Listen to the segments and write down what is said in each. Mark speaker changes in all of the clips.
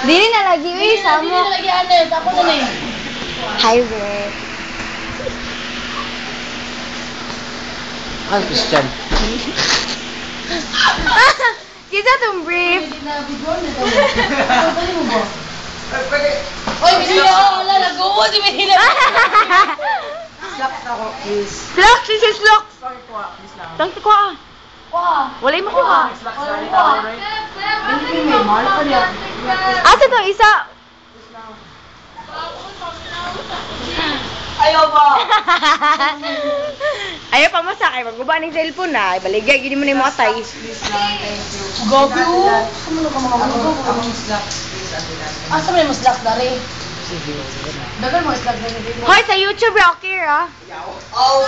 Speaker 1: Dili na lagi, uy, samo.
Speaker 2: Dili na lagi, Anes. Ako na na yun.
Speaker 1: Hi, Rick.
Speaker 3: Ano, Christian?
Speaker 1: Kita tong brief.
Speaker 2: Hindi na bigyan na daw. Pwede mo ba? Oy, Medina, wala, nag-uwa si Medina.
Speaker 3: Slacks ako, please.
Speaker 1: Slacks, this is slacks.
Speaker 3: Sorry po, please lang.
Speaker 1: Tangti ko ah.
Speaker 2: Wah.
Speaker 1: Wala yung makuha.
Speaker 3: Slacks na rin ako, right?
Speaker 2: Hindi may mahal pa niya.
Speaker 1: Asa to, isa?
Speaker 3: Ayaw ba?
Speaker 1: Ayaw pa masakay. Maguba ng cellphone na. Baligay, gini mo na yung mga tay.
Speaker 3: Please lang, thank you.
Speaker 2: Gabi o. Saan mo ka mga
Speaker 3: Ako
Speaker 2: mga
Speaker 3: slacks, please, ate lang.
Speaker 2: Asa mo yung slack dari? Dagan mo slack dari dito.
Speaker 1: Hoy, sa YouTube, Rocky, ah.
Speaker 3: Oh,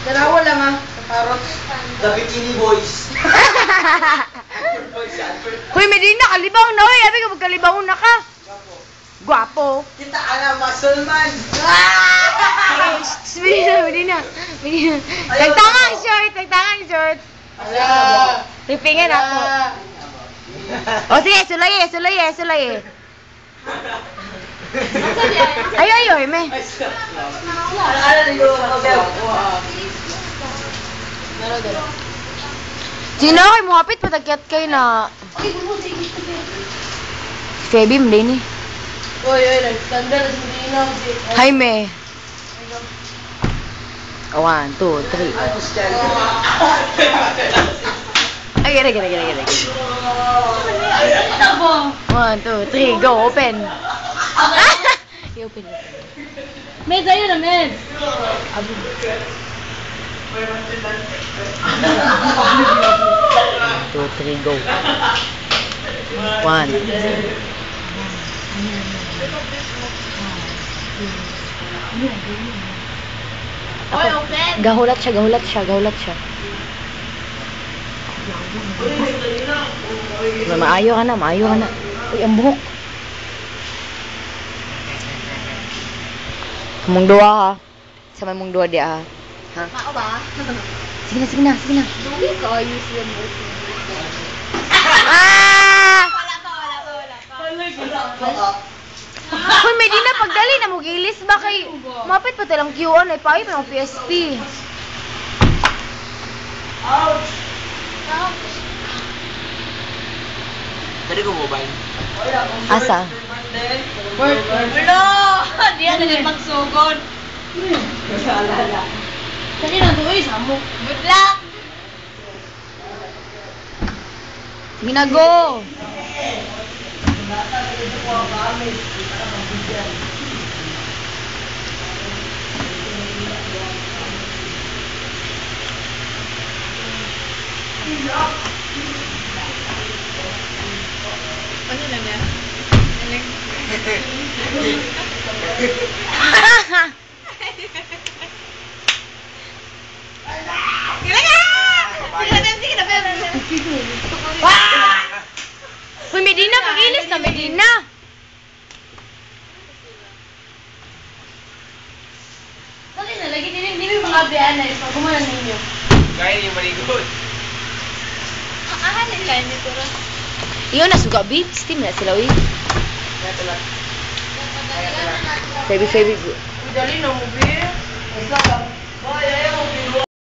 Speaker 3: dalawa lang ah, sa parot. The Bikini Boys.
Speaker 1: Hoy, Medina, kalibaw na. Hoy, sabi ko, magkalibaw na ka. Guwapo.
Speaker 3: Kita ana muscle man.
Speaker 1: Medina. Tagtanga ang short,
Speaker 3: Ala.
Speaker 1: Ripingin ako. O sige, sulay. Ayo, me.
Speaker 3: Ano niyo
Speaker 1: Sino kayo muhapit, patagyat kayo na... Feby, mali ni.
Speaker 2: Oy, nagtanda na si Medina.
Speaker 1: Jaime. 1, 2, 3. Ay, gire.
Speaker 2: Abo.
Speaker 1: 1, 2, 3, go, open. I-open.
Speaker 2: Med, ayun na, Med.
Speaker 1: 2, 3, go. 1.
Speaker 2: Oy, open.
Speaker 1: Gahulat siya. Maayo ka na. Uy, ang buhok. Mong dua ha. Sa may mong dua di ha. Ha?
Speaker 2: Mao ba?
Speaker 1: Sige na.
Speaker 2: Dumi ka, ayos yan mo.
Speaker 1: Ah!
Speaker 2: Wala pa.
Speaker 1: Hoy, Medina, pagdali na mo gilis ba kay mapit pa talang Q1 ay payo pa ng PSP.
Speaker 3: Tadi ko mobile.
Speaker 1: Asa?
Speaker 2: Wala! Di yan na magsugod. Kaya na doon, samok. Good luck!
Speaker 1: Sige na, go!
Speaker 2: Ano lang yan?
Speaker 1: Hoy, Medina, mag-ilis na, Medina!
Speaker 2: Dali na, lagi din may mga biyan na isa. Gumawa ninyo.
Speaker 3: Kaya yung maligod.
Speaker 2: Ahan nila, hindi ko rin.
Speaker 1: Iyon na, suga, babe. Steam na sila, uy. Baby.
Speaker 2: Dali na mo, be. Isa lang. Bye,